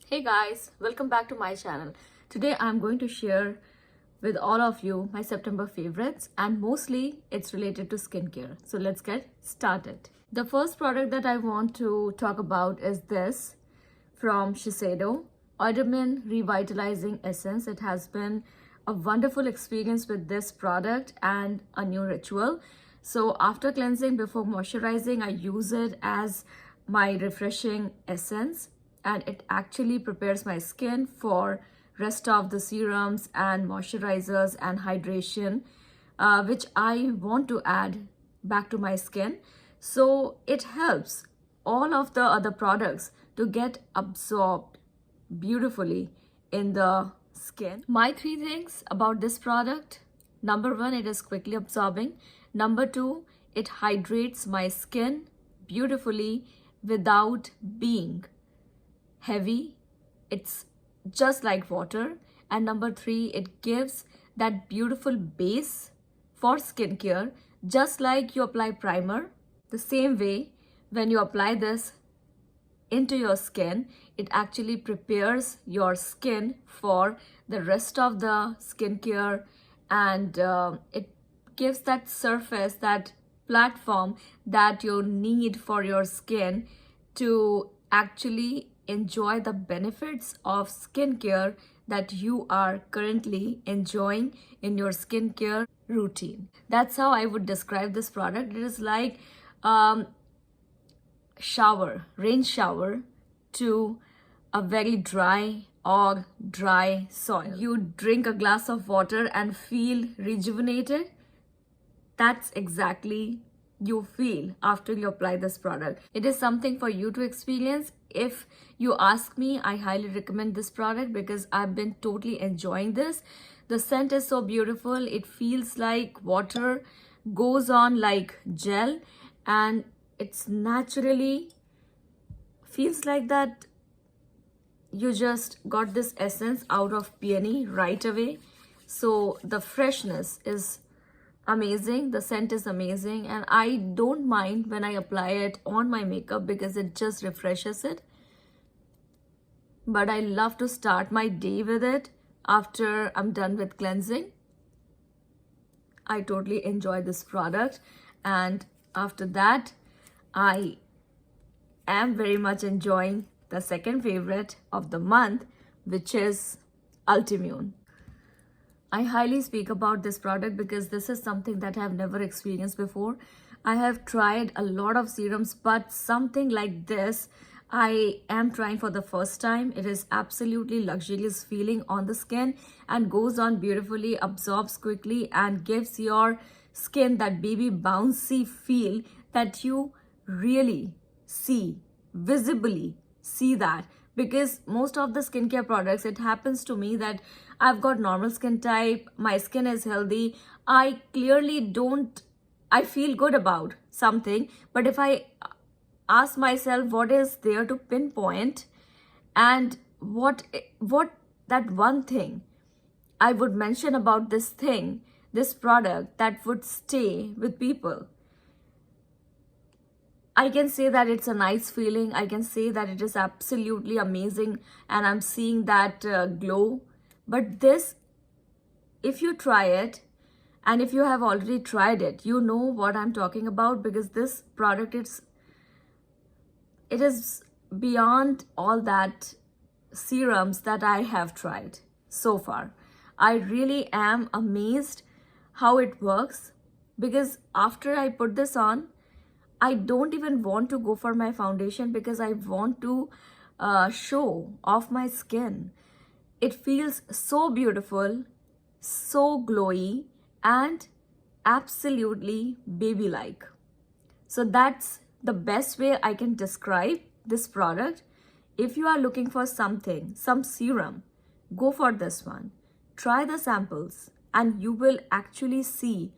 Hey guys, welcome back to my channel. Today I'm going to share with all of you my September favorites, and mostly it's related to skincare. So let's get started. The first product that I want to talk about is this from Shiseido Oidamin Revitalizing Essence. It has been a wonderful experience with this product and a new ritual. So after cleansing, before moisturizing, I use it as my refreshing essence, and it actually prepares my skin for rest of the serums and moisturizers and hydration, which I want to add back to my skin. So it helps all of the other products to get absorbed beautifully in the skin. My three things about this product: number one, it is quickly absorbing. Number two, it hydrates my skin beautifully without being heavy. It's just like water. And number three, it gives that beautiful base for skincare, just like you apply primer. The same way, when you apply this into your skin, it actually prepares your skin for the rest of the skincare, and it gives that surface, that platform that you need for your skin to actually enjoy the benefits of skincare that you are currently enjoying in your skincare routine. That's how I would describe this product. It is like rain shower to a very dry or dry soil. You drink a glass of water and feel rejuvenated. That's exactly you feel after you apply this product. It is something for you to experience. If you ask me, I highly recommend this product because I've been totally enjoying this. The scent is so beautiful. It feels like water, goes on like gel, and it's naturally feels like that you just got this essence out of peony right away. So the freshness is amazing, the scent is amazing, and I don't mind when I apply it on my makeup because it just refreshes it. But I love to start my day with it after I'm done with cleansing. I totally enjoy this product, and after that I am very much enjoying the second favorite of the month, which is Ultimune. I highly speak about this product because this is something that I have never experienced before. I have tried a lot of serums, but something like this I am trying for the first time. It is absolutely luxurious feeling on the skin and goes on beautifully, absorbs quickly, and gives your skin that baby bouncy feel that you really visibly see that. Because most of the skincare products, it happens to me that I've got normal skin type, my skin is healthy, I clearly don't, I feel good about something, but if I ask myself what is there to pinpoint and what that one thing I would mention about this thing, this product that would stay with people, I can say that it's a nice feeling. I can say that it is absolutely amazing and I'm seeing that glow. But this, if you try it, and if you have already tried it, you know what I'm talking about, because this product, it is beyond all that serums that I have tried so far. I really am amazed how it works, because after I put this on, I don't even want to go for my foundation because I want to show off my skin. It feels so beautiful, so glowy, and absolutely baby-like. So that's the best way I can describe this product. If you are looking for something, some serum, go for this one. Try the samples and you will actually see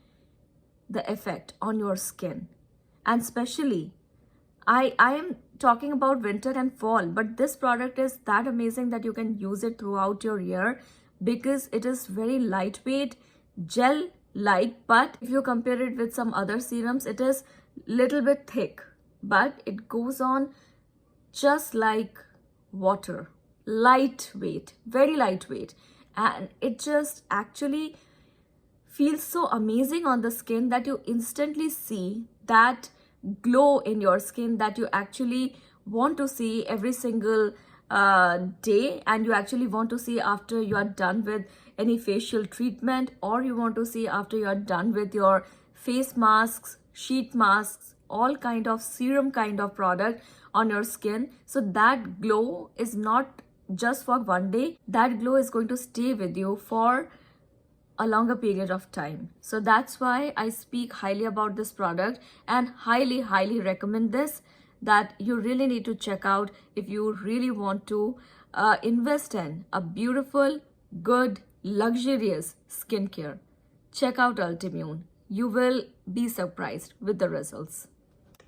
the effect on your skin. And especially, I am talking about winter and fall, but this product is that amazing that you can use it throughout your year because it is very lightweight, gel-like, but if you compare it with some other serums, it is little bit thick, but it goes on just like water, lightweight, very lightweight, and it just actually feels so amazing on the skin that you instantly see that glow in your skin that you actually want to see every single day, and you actually want to see after you are done with any facial treatment, or you want to see after you are done with your face masks, sheet masks, all kind of serum kind of product on your skin. So that glow is not just for one day, that glow is going to stay with you for a longer period of time. So that's why I speak highly about this product and highly recommend this, that you really need to check out if you really want to invest in a beautiful, good, luxurious skincare. Check out Ultimune. You will be surprised with the results.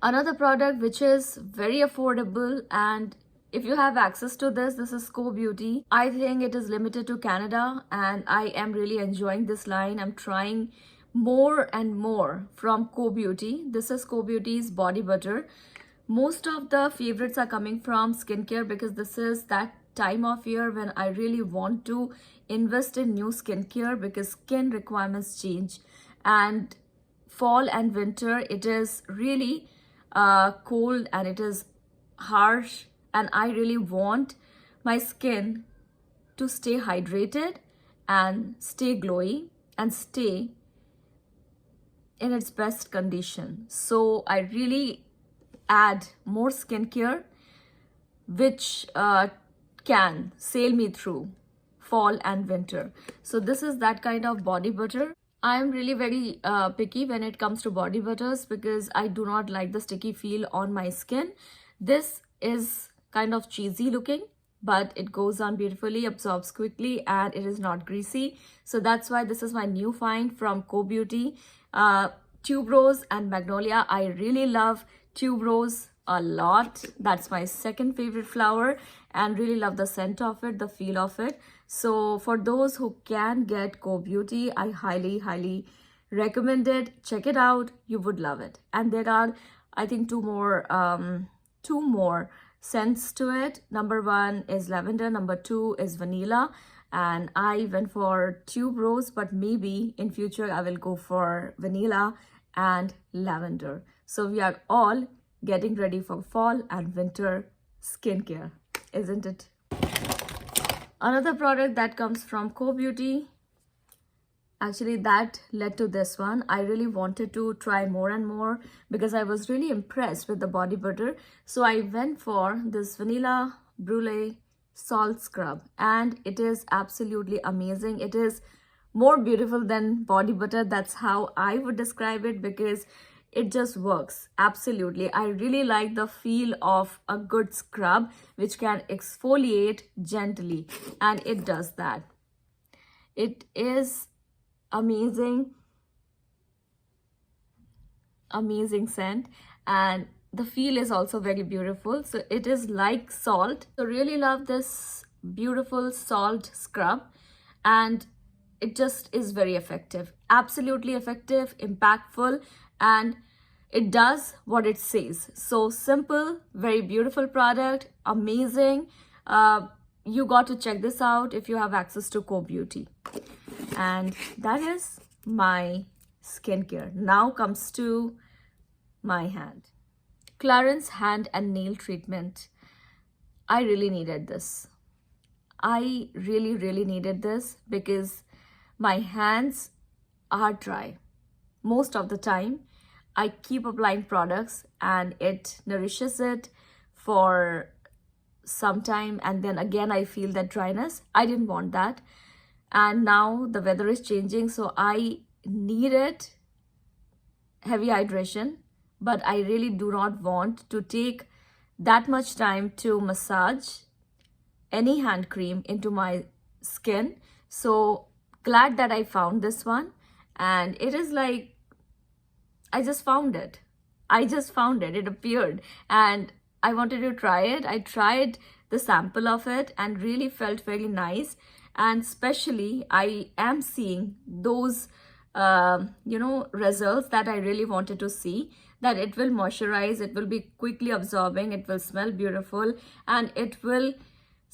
Another product which is very affordable, and if you have access to this is Co-Beauty. I think it is limited to Canada, and I am really enjoying this line. I'm trying more and more from Co-Beauty. This is Co-Beauty's body butter. Most of the favorites are coming from skincare because this is that time of year when I really want to invest in new skincare because skin requirements change, and fall and winter it is really cold and it is harsh, and I really want my skin to stay hydrated and stay glowy and stay in its best condition. So I really add more skincare which can sail me through fall and winter. So this is that kind of body butter. I am really very picky when it comes to body butters because I do not like the sticky feel on my skin. This is kind of cheesy looking, but it goes on beautifully, absorbs quickly, and it is not greasy. So that's why this is my new find from Co-Beauty. Tuberose and Magnolia. I really love Tuberose a lot. That's my second favorite flower, and really love the scent of it, the feel of it. So for those who can get Co-Beauty, I highly recommend it. Check it out, you would love it. And there are, I think, two more scents to it. Number one is lavender, number two is vanilla, and I went for Tuberose, but maybe in future I will go for vanilla and lavender. So we are all getting ready for fall and winter skincare, isn't it? Another product that comes from Co-Beauty, actually that led to this one. I really wanted to try more and more because I was really impressed with the body butter. So I went for this Vanilla Brulee Salt Scrub, and it is absolutely amazing. It is more beautiful than body butter. That's how I would describe it because it just works. Absolutely. I really like the feel of a good scrub which can exfoliate gently, and it does that. It is amazing scent, and the feel is also very beautiful. So it is like salt. So really love this beautiful salt scrub, and it just is very effective, absolutely effective, impactful, and it does what it says. So simple, very beautiful product, amazing. You got to check this out if you have access to Co-Beauty. And that is my skincare. Now comes to my hand. Clarins hand and nail treatment. I really needed this. I really needed this because my hands are dry most of the time. I keep applying products and it nourishes it for some time, and then again I feel that dryness. I didn't want that, and now the weather is changing, so I needed heavy hydration, but I really do not want to take that much time to massage any hand cream into my skin. So glad that I found this one, and it is like I just found it. It appeared and I wanted to try it. I tried the sample of it and really felt very nice. And especially I am seeing those, results that I really wanted to see, that it will moisturize, it will be quickly absorbing, it will smell beautiful, and it will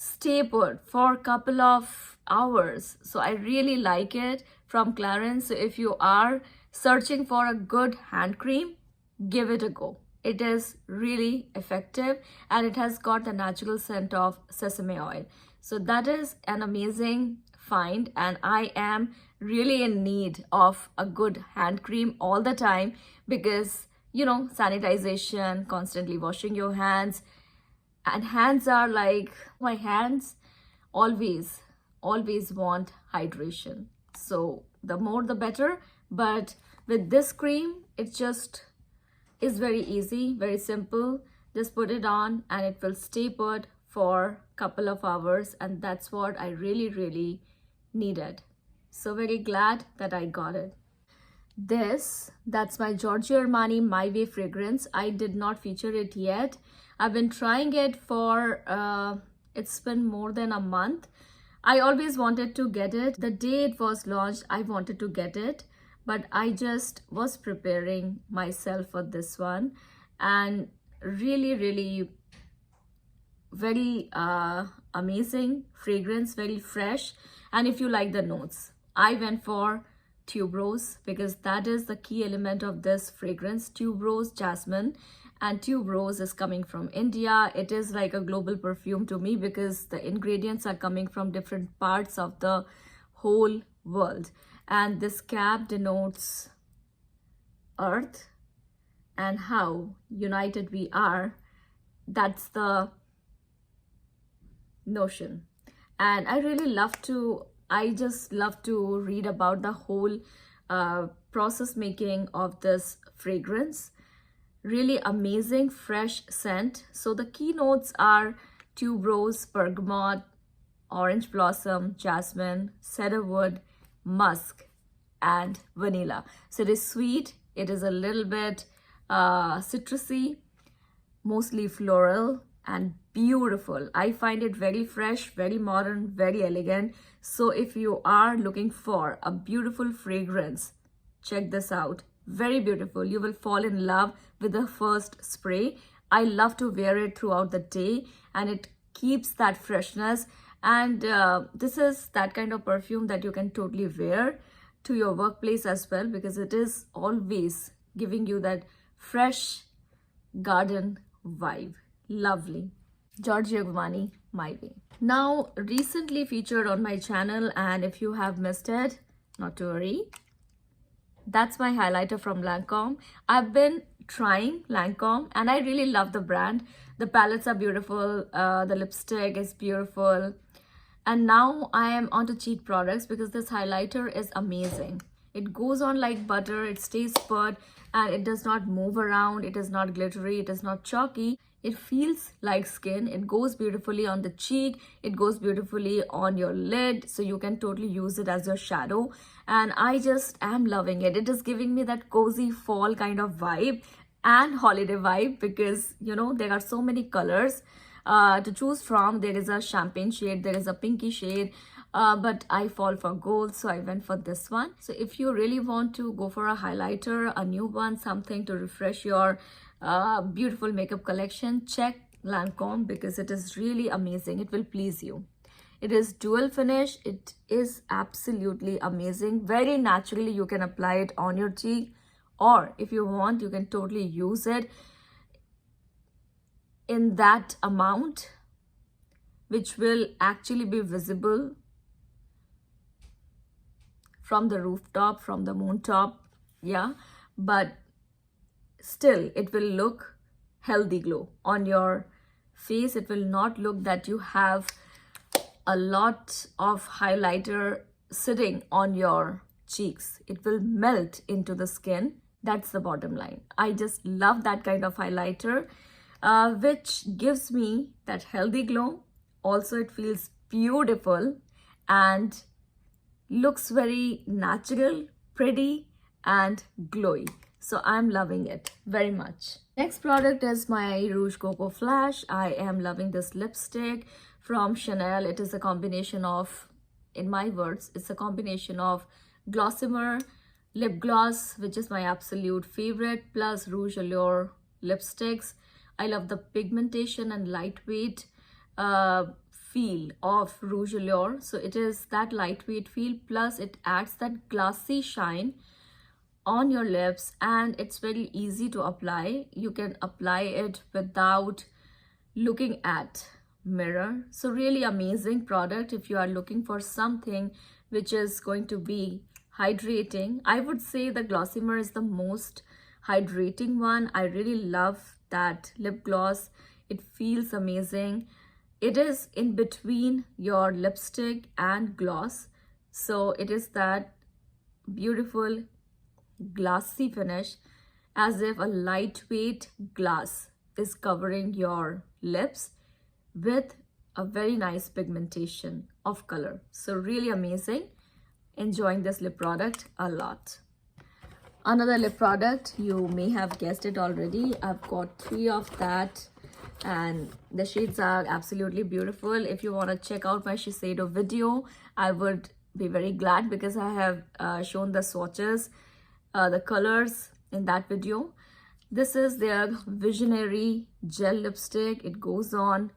stay put for a couple of hours. So I really like it from Clarins. So if you are searching for a good hand cream, give it a go. It is really effective and it has got the natural scent of sesame oil. So that is an amazing find, and I am really in need of a good hand cream all the time because, you know, sanitization, constantly washing your hands, and hands are like, my hands always want hydration. So the more the better. But with this cream, it just is very easy, very simple. Just put it on and it will stay put for a couple of hours, and that's what I really needed. So very glad that I got it. That's my Giorgio Armani My Way fragrance. I did not feature it yet. I've been trying it for it's been more than a month. I always wanted to get it. The day it was launched, I wanted to get it, but I just was preparing myself for this one, and really very amazing fragrance, very fresh. And if you like the notes, I went for tuberose because that is the key element of this fragrance. Tuberose jasmine, and tuberose is coming from India. It is like a global perfume to me because the ingredients are coming from different parts of the whole world. And this cap denotes earth and how united we are. That's the notion. And I just love to read about the whole process making of this fragrance. Really amazing fresh scent. So the key notes are tuberose, bergamot, orange blossom, jasmine, cedarwood, musk, and vanilla. So it is sweet, it is a little bit citrusy, mostly floral, and beautiful. I find it very fresh, very modern, very elegant. So if you are looking for a beautiful fragrance, check this out. Very beautiful. You will fall in love with the first spray. I love to wear it throughout the day, and it keeps that freshness. And this is that kind of perfume that you can totally wear to your workplace as well, because it is always giving you that fresh garden vibe. Lovely. Giorgio Armani My Way. Now, recently featured on my channel, and if you have missed it, not to worry. That's my highlighter from Lancome. I've been trying Lancome and I really love the brand. The palettes are beautiful. The lipstick is beautiful. And now I am onto cheek products because this highlighter is amazing. It goes on like butter. It stays put and it does not move around. It is not glittery. It is not chalky. It feels like skin. It goes beautifully on the cheek. It goes beautifully on your lid. So you can totally use it as your shadow. And I just am loving it. It is giving me that cozy fall kind of vibe and holiday vibe because, you know, there are so many colors to choose from. There is a champagne shade. There is a pinky shade. But I fall for gold, so I went for this one. So if you really want to go for a highlighter, a new one, something to refresh your beautiful makeup collection, check Lancome because it is really amazing. It will please you. It is dual finish. It is absolutely amazing. Very naturally, you can apply it on your cheek, or if you want, you can totally use it in that amount, which will actually be visible from the rooftop, from the moon top. Yeah, but still it will look healthy glow on your face. It will not look that you have a lot of highlighter sitting on your cheeks. It will melt into the skin. That's the bottom line. I just love that kind of highlighter, which gives me that healthy glow. Also, it feels beautiful and looks very natural, pretty, and glowy. So I'm loving it very much. Next product is my Rouge Coco Flash. I am loving this lipstick from Chanel. It is a combination of, in my words, it's a combination of Glossimer lip gloss, which is my absolute favorite, plus Rouge Allure lipsticks. I love the pigmentation and lightweight feel of Rouge Allure. So it is that lightweight feel, plus it adds that glassy shine on your lips, and it's very easy to apply. You can apply it without looking at mirror. So really amazing product if you are looking for something which is going to be hydrating. I would say the Glossimer is the most hydrating one. I really love that lip gloss. It feels amazing. It is in between your lipstick and gloss, so it is that beautiful glassy finish, as if a lightweight glass is covering your lips with a very nice pigmentation of color. So really amazing. Enjoying this lip product a lot. Another lip product, you may have guessed it already. I've got 3 of that, and the shades are absolutely beautiful. If you want to check out my Shiseido video, I would be very glad, because I have shown the swatches, the colors in that video. This is their Visionary gel lipstick. It goes on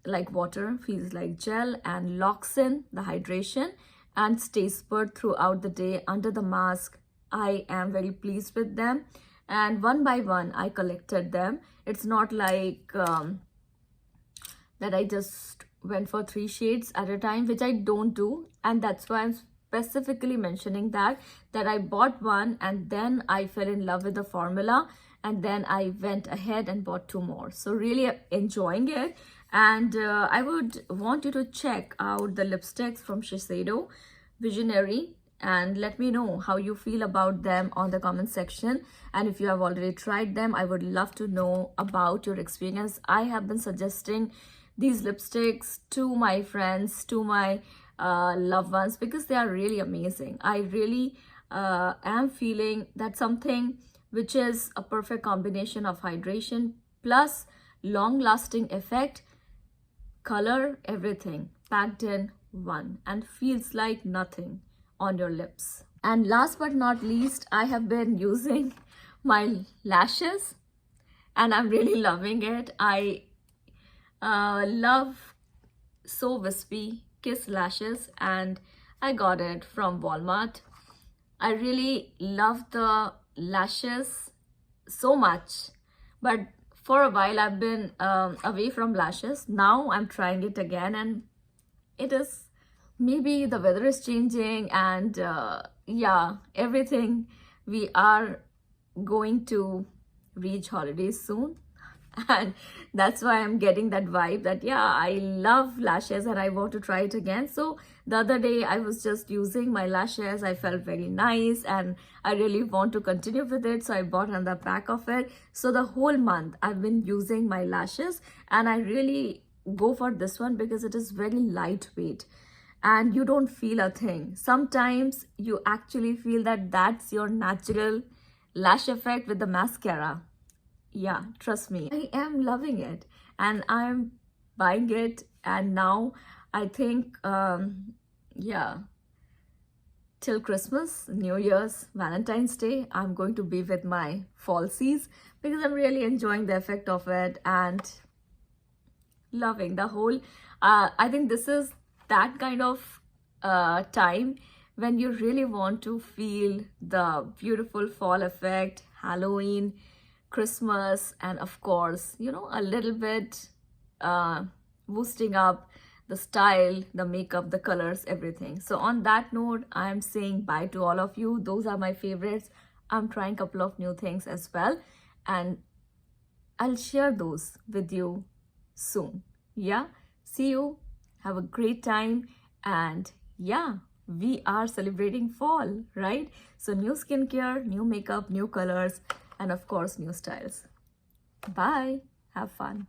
like water, feels like gel, and locks in the hydration and stays put throughout the day under the mask. I am very pleased with them, and one by one I collected them. It's not like that I just went for 3 shades at a time, which I don't do, and that's why I'm specifically mentioning that I bought one and then I fell in love with the formula, and then I went ahead and bought 2 more. So really enjoying it, and I would want you to check out the lipsticks from Shiseido Visionary, and let me know how you feel about them on the comment section. And if you have already tried them, I would love to know about your experience. I have been suggesting these lipsticks to my friends, to my loved ones, because they are really amazing. I really am feeling that something which is a perfect combination of hydration plus long-lasting effect, color, everything packed in one, and feels like nothing on your lips. And last but not least, I have been using my lashes, and I'm really loving it. I love So Wispy Kiss lashes, and I got it from Walmart. I really love the lashes so much, but for a while I've been away from lashes. Now I'm trying it again, and it is, maybe the weather is changing, and yeah, everything. We are going to reach holidays soon, and that's why I'm getting that vibe that yeah, I love lashes and I want to try it again. So the other day I was just using my lashes. I felt very nice and I really want to continue with it, so I bought another pack of it. So the whole month I've been using my lashes, and I really go for this one because it is very lightweight and you don't feel a thing. Sometimes you actually feel that that's your natural lash effect with the mascara. Yeah, trust me, I am loving it and I'm buying it. And now I think yeah, till Christmas, New Year's, Valentine's Day, I'm going to be with my falsies because I'm really enjoying the effect of it and loving the whole I think this is that kind of time when you really want to feel the beautiful fall effect, Halloween, Christmas, and of course, you know, a little bit boosting up the style, the makeup, the colors, everything. So on that note, I'm saying bye to all of you. Those are my favorites. I'm trying a couple of new things as well, and I'll share those with you soon. Yeah, see you. Have a great time. And yeah, we are celebrating fall, right? So new skincare, new makeup, new colors, and of course, new styles. Bye. Have fun.